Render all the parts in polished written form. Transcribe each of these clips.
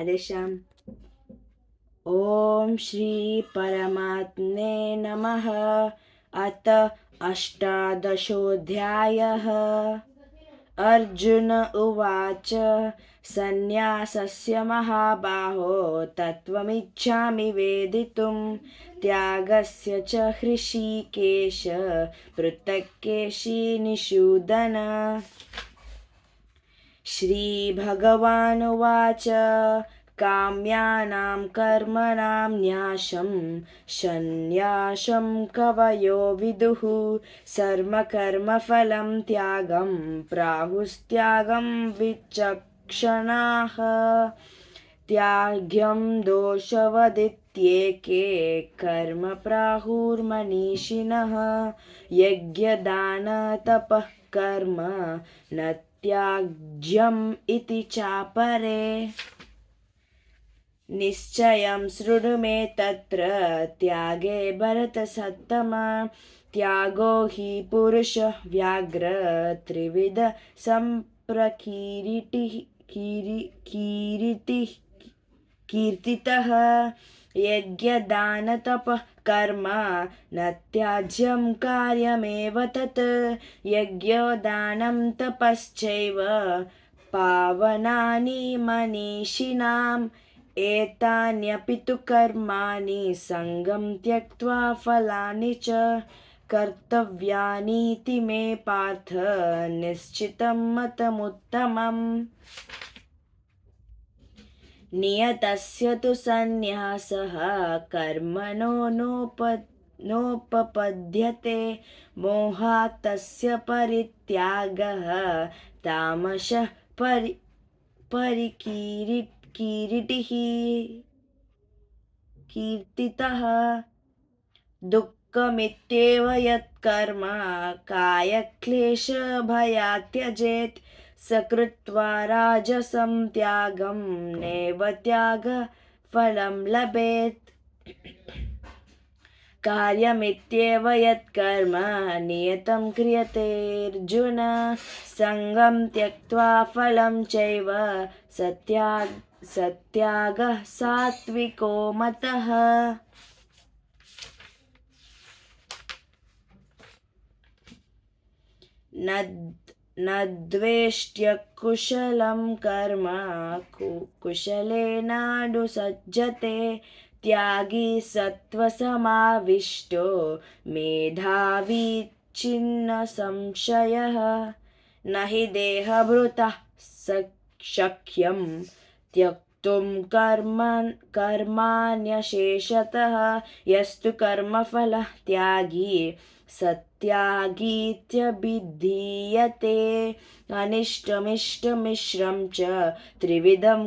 राधे श्याम। ॐ श्री परमात्मने नमः। अथ अष्टादशोऽध्यायः। अर्जुन उवाच सन्न्यासस्य महाबाहो तत्त्वमिच्छामि वेदितुं त्यागस्य च हृषीकेश पृथक् केशिनिषूदन। श्रीभगवानुवाच काम्यानां कर्मणां न्यासं सन्न्यासं कवयो विदुः सर्वकर्मफलं त्यागं प्राहुस्त्यागं विचक्षणाः। त्याग्यं दोषवदित्येके कर्म प्राहुर्मनीषिणः यज्ञदानतपः कर्म न त्याज्यम् इति चापरे। निश्चयं शृणु मे तत्र त्यागे भरतसत्तमा। त्यागो हि पुरुष व्याघ्र त्रिविध कीर्तितः। यज्ञदानतपः कर्म न त्याज्यं कार्यमेव तत्। यज्ञदानं तपश्चैव पावनानि मनीषिणाम्। एतान्यपि तु कर्माणि सङ्गं त्यक्त्वा फलानि च कर्तव्यानीति मे पार्थ निश्चितं मतमुत्तमम्। नियतस्य तु सन्न्यासः कर्मणो नोपपद्यते मोहात् तस्य परित्यागः तामसः कीर्तितः। दुःखमित्येव यत्कर्म कायक्लेशभयात् त्यजेत् स कृत्वा राजसं त्यागं नैव त्यागफलं लभेत्। कार्यमित्येव यत्कर्म नियतं क्रियतेऽर्जुन सङ्गं त्यक्त्वा फलं चैव सत्यागः सात्विको मतः। न द्वेष्ट्य कुशलं कर्म कुशलेनानुसज्जते त्यागी सत्त्वसमाविष्टो मेधावी छिन्न संशयः। न हि देहभृतः शक्यं त्यक्तुं कर्माण्यशेषतः यस्तु कर्मफलः त्यागी सत्यागीत्यभिधीयते। अनिष्टमिष्टमिश्रं च त्रिविधं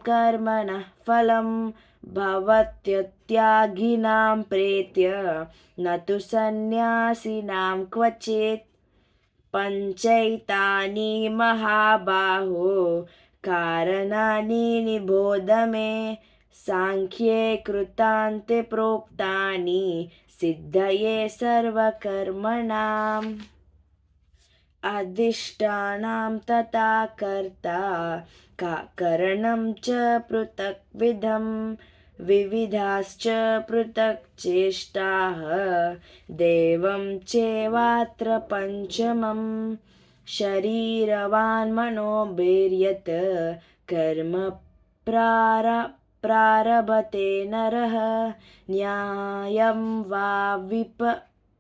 कर्मणः फलं भवत्यत्यागिनां प्रेत्य न तु सन्न्यासिनां क्वचित्। पञ्चैतानि महाबाहो कारणानि निबोध मे साङ्ख्ये कृतान्ते प्रोक्तानि सिद्धये सर्वकर्मणाम्। अधिष्ठानं तथा कर्ता करणं च पृथक्विधं विविधाश्च पृथक् चेष्टाः दैवं चैवात्र पञ्चमम्। शरीरवान् मनोभिर्यत् कर्म प्रारभते नरः न्यायं वा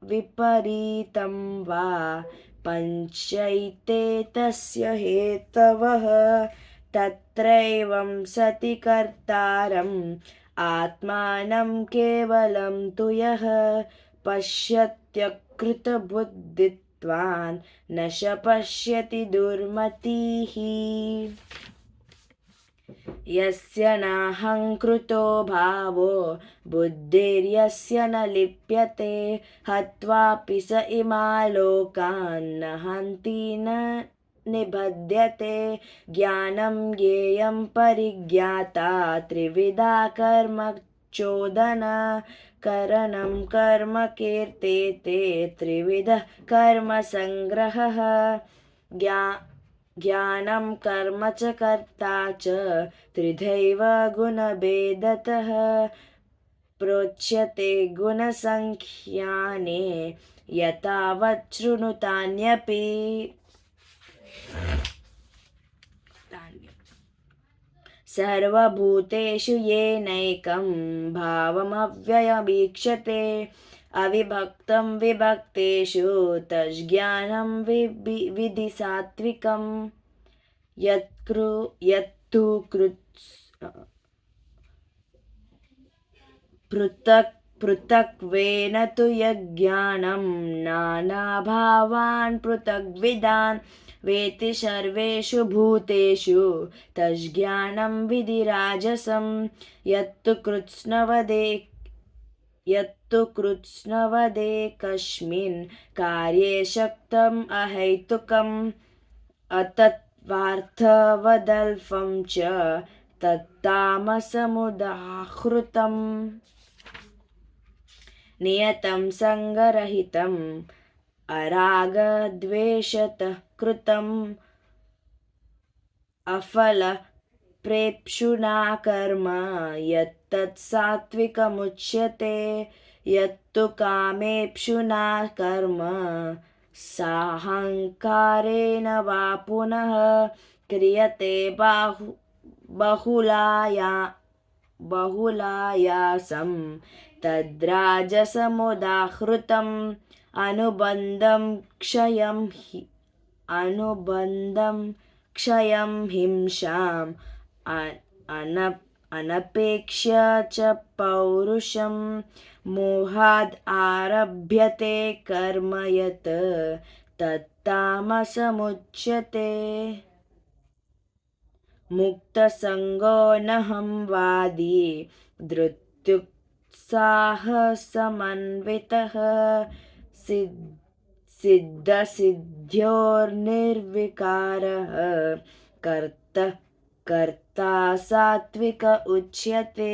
विपरीतं वा पञ्चैते तस्य हेतवः। तत्रैवं सति कर्तारम् आत्मानं केवलं तु यः पश्यत्यकृतबुद्धित्वान् न स पश्यति दुर्मतिः। यस्य नाहङ्कृतो भावो बुद्धिर्यस्य न लिप्यते हत्वापि स इमान् लोकान् न हन्ति न निबध्यते। ज्ञानं ज्ञेयं परिज्ञाता त्रिविधा कर्म चोदन करणं कर्म कीर्तेते त्रिविधः कर्मसङ्ग्रहः ज्ञानं कर्म च कर्ता च त्रिधैव गुणभेदतः प्रोच्यते गुणसङ्ख्याने यथावत् शृणुतान्यपि सर्वभूतेषु येनैकं भावमव्ययमीक्षते अविभक्तं विभक्तेषु तज्ज्ञानं विधि सात्विकम् यत्तु पृथक्त्वेन तु यज्ञानं नानाभावान् पृथग्विदान् वेति सर्वेषु भूतेषु तज्ज्ञानं विधि राजसं यत्तु कृत्स्नवदेकस्मिन् कार्ये शक्तम् अहैतुकम् अतत्त्वार्थवदल्पं च तत्तामसमुदाहृतम् नियतं सङ्गरहितम् अरागद्वेषतः कृतम् अफलप्रेप्सुना कर्म यत्तत् सात्विकमुच्यते यत्तु कामेप्सुना कर्म साहङ्कारेण वा पुनः क्रियते बहुलायासं तद्राजसमुदाहृतम् अनुबन्धं क्षयं हिंसाम् अनपेक्ष्य च पौरुषं मोहाद् आरभ्यते कर्म यत् तत्तामसमुच्यते मुक्तसङ्गो नहं वादी धृत्युत्साहसमन्वितः सिद्धसिद्ध्योर्निर्विकारः कर्ता सात्विक उच्यते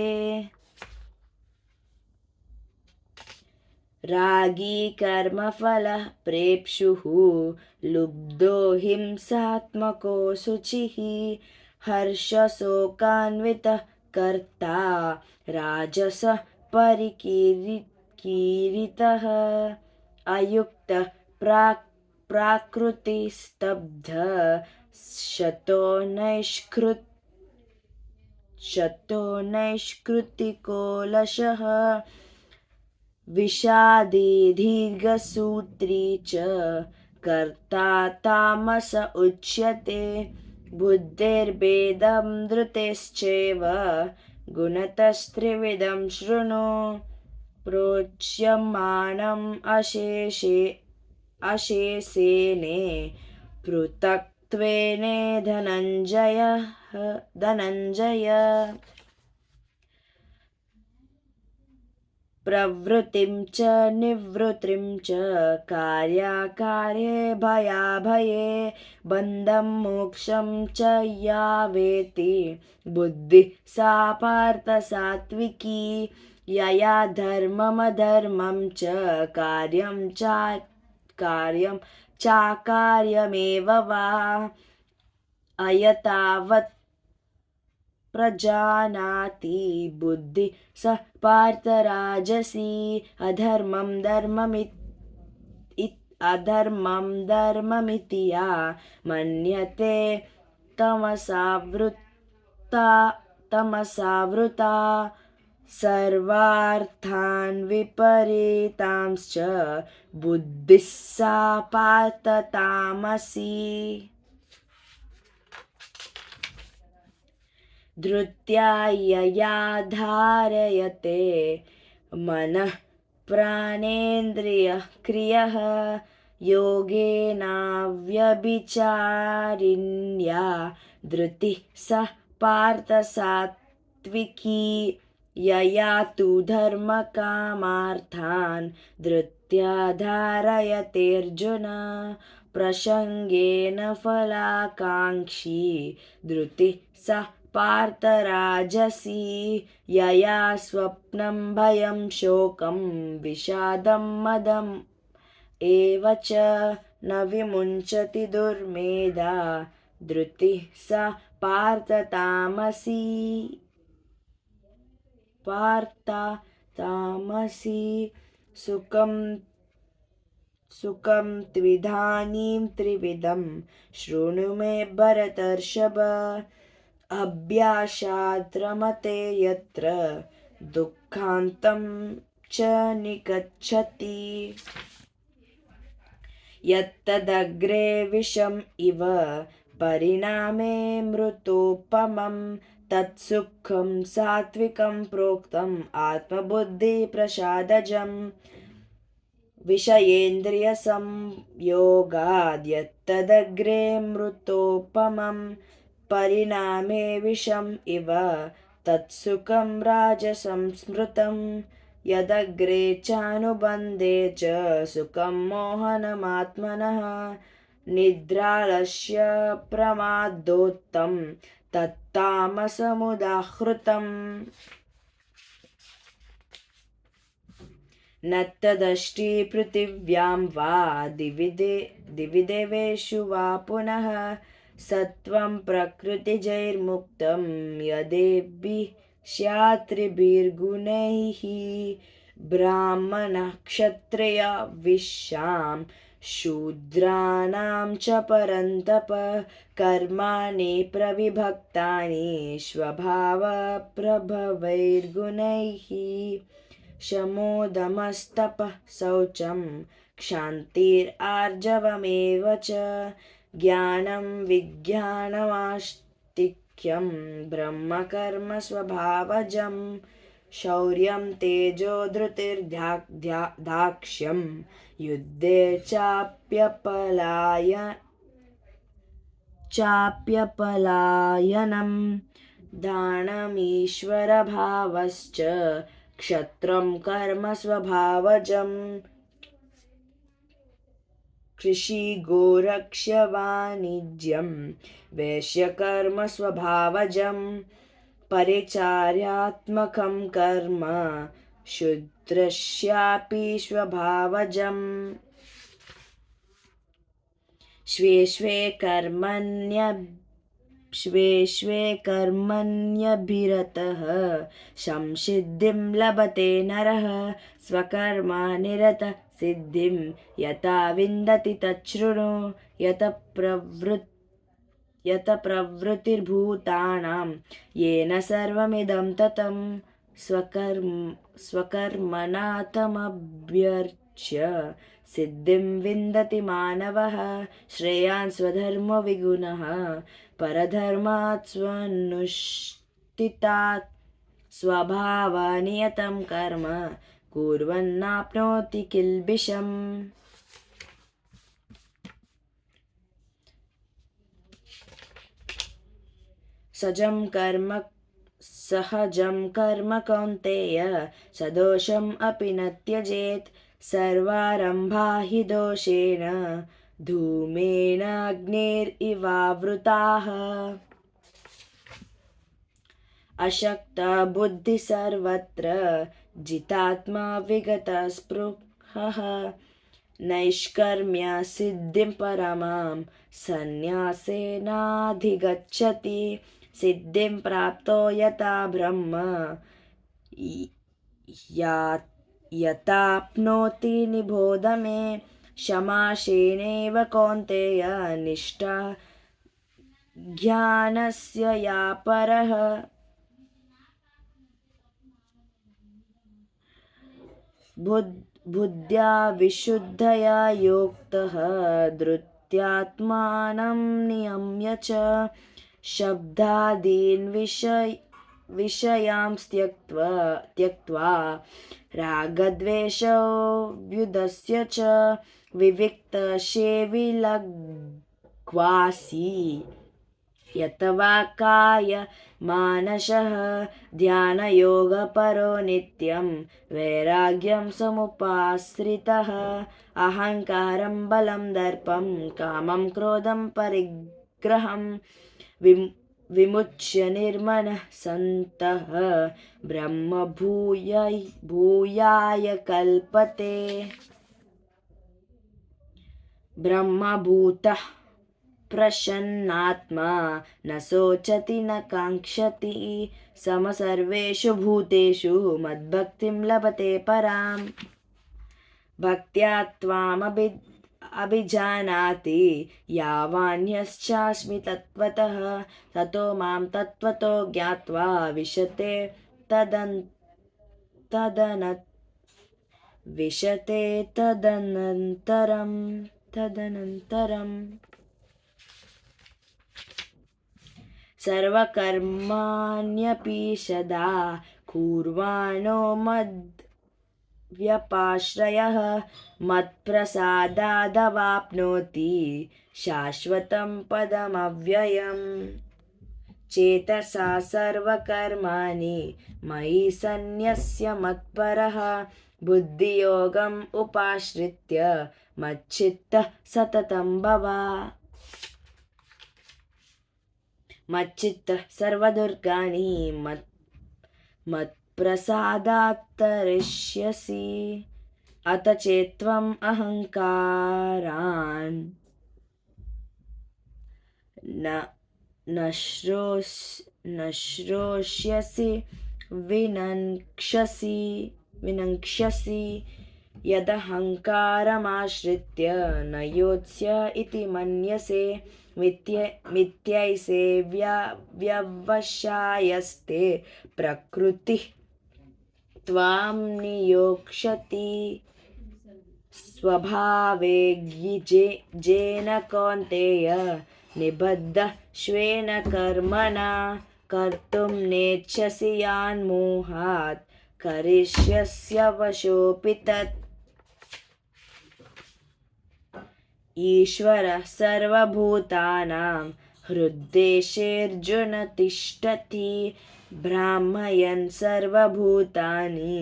रागी कर्मफलः प्रेप्सुः लुब्धो हिंसात्मको शुचिः हर्षशोकान्वितः कर्ता राजसः परिकीरितः अयुक्तः प्राकृतिस्तब्धः शतो नैष्कृतिकोलशः विषादी दीर्घसूत्री च कर्ता तामस उच्यते बुद्धिर्भेदं धृतेश्चैव गुणतस्त्रिविधं शृणु प्रोच्यमानम् अशेषेणे पृथक्त्वेने धनञ्जय प्रवृत्तिं च निवृत्तिं च कार्याकार्ये भयाभये बन्धं मोक्षं च या वेत्ति बुद्धिः सा पार्थ सात्विकी यया धर्ममधर्मं च कार्यं चाकार्यमेव वा अयतावत् प्रजानाति बुद्धि स पार्थ राजसी अधर्मं धर्ममिति या मन्यते तमसावृता सर्वार्थान् विपरीतांश्च बुद्धिः सा पार्थ तामसी धृत्या यया धारयते मनः प्राणेन्द्रियः क्रियः योगेनाव्यभिचारिण्या धृतिः सा पार्थ सात्विकी यया तु धर्मकामार्थान् धृत्या धारयतेऽर्जुन प्रसङ्गेन फलाकाङ्क्षी धृतिः सा पार्थराजसी यया स्वप्नं भयं शोकं विषादं मदम् एव च न विमुञ्चति दुर्मेधा धृतिः सा पार्थतामसी सुखं त्विधानीं त्रिविधं शृणु मे भरतर्षभ अभ्यासात् रमते यत्र दुःखान्तं च निगच्छति यत्तदग्रे विषम् इव परिणामे मृतोपमं तत्सुखं सात्विकं प्रोक्तम् आत्मबुद्धिप्रसादजम् विषयेन्द्रियसंयोगाद्यत्तदग्रे मृतोपमं परिणामे विषम् इव तत्सुखं राजसंस्मृतं यदग्रे चानुबन्धे च सुखं मोहनमात्मनः निद्रालस्य प्रमादोत्तं तत्तामसमुदाहृतम् न तदष्टि पृथिव्यां वा दिवि देवेषु वा पुनः सत्वं प्रकृतिजैर्मुक्तं यदेभिः स्यात् त्रिभिर्गुणैः ब्राह्मणक्षत्रिय विश्यां शूद्राणां च परन्तप कर्माणि प्रविभक्तानि स्वभावप्रभवैर्गुणैः शमोदमस्तपः शौचं क्षान्तिरार्जवमेव च ज्ञानं विज्ञानमास्तिक्यं ब्रह्मकर्म स्वभावजं शौर्यं तेजो धृतिर्दाक्ष्यं युद्धे चाप्यपलायनं दानमीश्वरभावश्च क्षत्रं कर्म स्वभावजम् कृषिगोरक्ष्यवाणिज्यं वैश्यकर्म स्वभावजम् परिचार्यात्मकं कर्म शूद्रस्यापि स्वभावजम् स्वे स्वे कर्मण्यभिरतः संसिद्धिं लभते नरः स्वकर्मा निरतः सिद्धिं यथा विन्दति तच्छृणु यत प्रवृत्तिर्भूतानां येन सर्वमिदं ततं स्वकर्मणा तमभ्यर्च्य सिद्धिं विन्दति मानवः श्रेयान् स्वधर्मविगुणः परधर्मात् स्वनुष्ठितात् स्वभावनियतं कर्म कुर्वन्नाप्नोति किल्बिषम् सहजं कर्म कौन्तेय सदोषम् अपि न त्यजेत् सर्वारम्भा हि दोषेण धूमेन अग्निरिवावृताः अशक्ता बुद्धि सर्वत्र जितात्मा विगतस्पृहः नैष्कर्म्य सिद्धिं परमां सन्न्यासेनाधिगच्छति सिद्धिं प्राप्तो यथा ब्रह्म यताप्नोति निबोध मे शमाशेनैव कौन्तेय निष्ठा ज्ञानस्य या परः बुद्ध्या विशुद्धया योक्तः धृत्यात्मानं नियम्य च शब्दादीन् विषयांस् त्यक्त्वा रागद्वेषव्युधस्य च विविक्तसेविलग्वासी यतवाक्काय मानसः ध्यानयोगपरो नित्यं वैराग्यं समुपाश्रितः अहङ्कारं बलं दर्पं कामं क्रोधं परिग्रहं विमुच्य निर्मनः सन्तः भूयाय कल्पते। ब्रह्मभूतः प्रसन्नात्मा न शोचति न काङ्क्षति समसर्वेषु भूतेषु मद्भक्तिं लभते पराम्। भक्त्या त्वामभिजानाति यावान्यश्चास्मि तत्त्वतः ततो मां तत्त्वतो ज्ञात्वा विशते तदनन्तरम्। सर्वकर्माण्यपि सदा कुर्वाणो मद्व्यपाश्रयः मत्प्रसादादवाप्नोति शाश्वतं पदमव्ययम्। चेतसा सर्वकर्माणि मयि सन्न्यस्य मत्परः बुद्धियोगम् उपाश्रित्य मच्चित्तः सततं भव। मच्चित्तः सर्वदुर्गाणि मत्प्रसादात् तरिष्यसि। अथ चेत्त्वम् अहङ्कारान् न श्रोष्यसि विनङ्क्ष्यसि यदहङ्कारमाश्रित्य न योत्स्य इति मन्यसे। मिथ्यैसे व्यवसायस्ते प्रकृतिः त्वां नियोक्ष्यति स्वभावे येन कौन्तेय निबद्धः स्वेन कर्मणा कर्तुं नेच्छसि यान् मोहात् करिष्यस्य वशोऽपि तत्। ईश्वरः सर्वभूतानां हृद्देशेऽर्जुन तिष्ठति भ्रामयन् सर्वभूतानि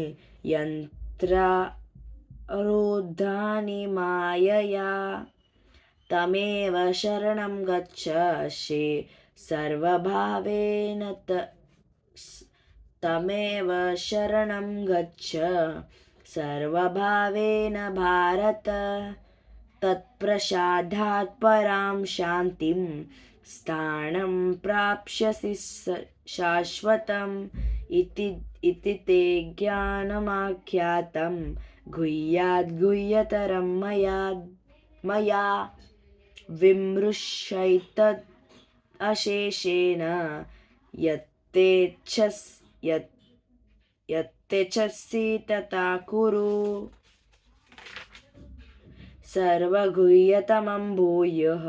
यन्त्रारूढानि मायया। तमेव शरणं गच्छ सर्वभावेन भारत। तत्प्रसादात् परां शान्तिं स्थानं प्राप्स्यसि शाश्वतम्। इति ते ज्ञानमाख्यातं गुह्याद् गुह्यतरं मया विमृश्यैतद् अशेषेण यत्तेच्छसि तथा कुरु। सर्वगुह्यतमं भूयः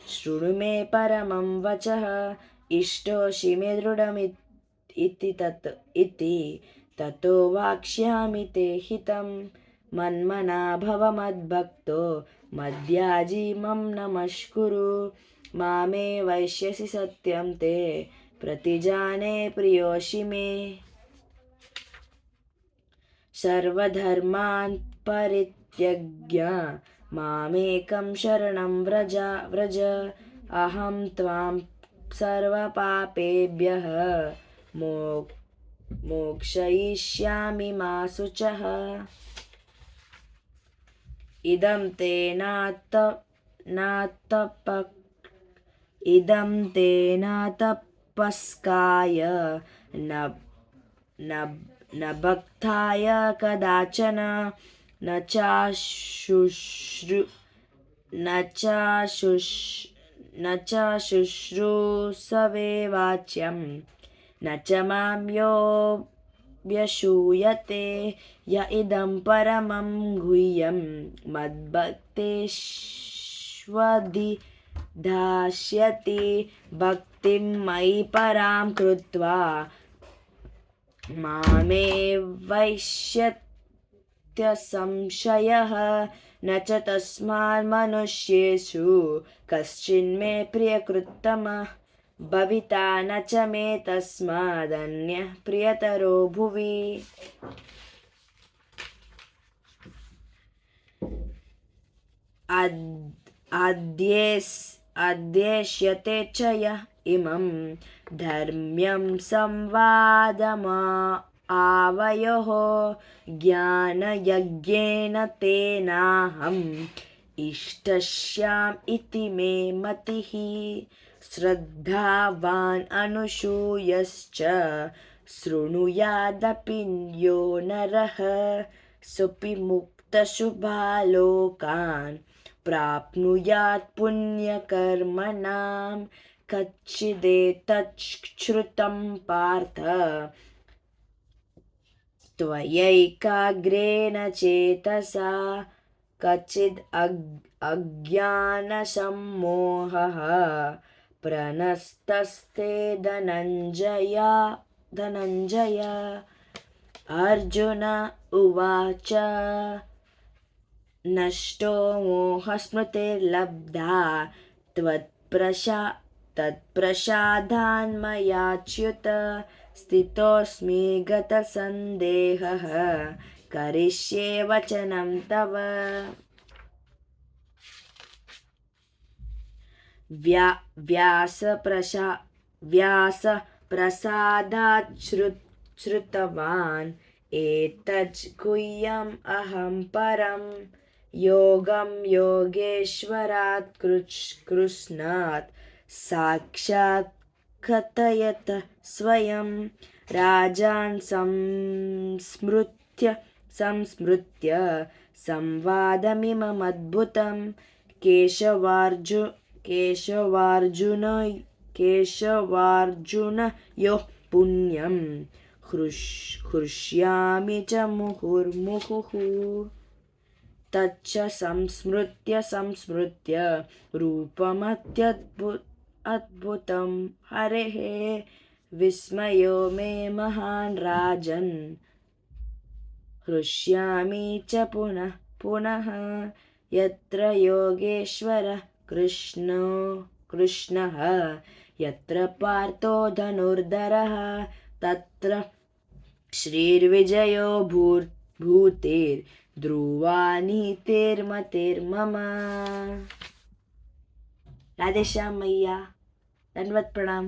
शृणु मे परमं वचः इष्टोऽसि मे दृढमिति ततो वाक्ष्यामि ते हितं। मन्मना भव मद्भक्तो मद्याजी मम नमस्कुरु मामे वैश्यसि सत्यं ते प्रतिजाने प्रियोऽसि मे। सर्वधर्मान् परित्यज्य मामेकं शरणं व्रज अहं त्वां सर्वपापेभ्यः मोक्षयिष्यामि मा शुचः। इदं ते नातपस्काय न भक्ताय कदाचन न शुश्रूषवे वाच्यं न च मां व्यसूयते। य इदं परमं गुह्यं मद्भक्तेष्वधिदास्यति भक्तिं मयि परां कृत्वा मामे वैश्यत्यसंशयः। न च तस्मान् मनुष्येषु कश्चिन्मे प्रियकृत्तमः भविता न च मे तस्मादन्यः प्रियतरो भुवि। अद्येष्यते च यः इमं धर्म्यं संवादमा आवयोः ज्ञानयज्ञेन तेनाहम् इष्टस्याम् इति मे मतिः श्रद्धावान् अनुसूयश्च शृणुयादपि यो नरः सोऽपि मुक्तशुभालोकान् प्राप्नुयात् पुण्यकर्मणां कच्चिदेतच्छ्रुतं पार्थ त्वयैकाग्रेण चेतसा कच्चिद् अज्ञानसम्मोहः प्रनस्तस्ते धनञ्जय अर्जुन उवाच नष्टो मोहस्मृतिर्लब्धा तत्प्रसादान्मयाच्युत स्थितोऽस्मि गतसन्देहः करिष्ये वचनं तव व्यासप्रसादात् श्रुतवान् एतज् गुह्यम् अहं परं योगं योगेश्वरात् कृष्णात् साक्षात् कथयत स्वयं राजान् संस्मृत्य संवादमिममद्भुतं केशवार्जुनयोः पुण्यं हृष्यामि च मुहुर्मुहुः तच्च संस्मृत्य रूपमत्यद्भुतं हरेः विस्मयो मे महान् राजन् हृष्यामि च पुनः पुनः यत्र योगेश्वरः कृष्णः यत्र पार्थो धनुर्धरः तत्र श्रीर्विजयो भूतिर्ध्रुवा नीतिर्मतिर्मम। राधेश्याम मैया, दंडवत प्रणाम।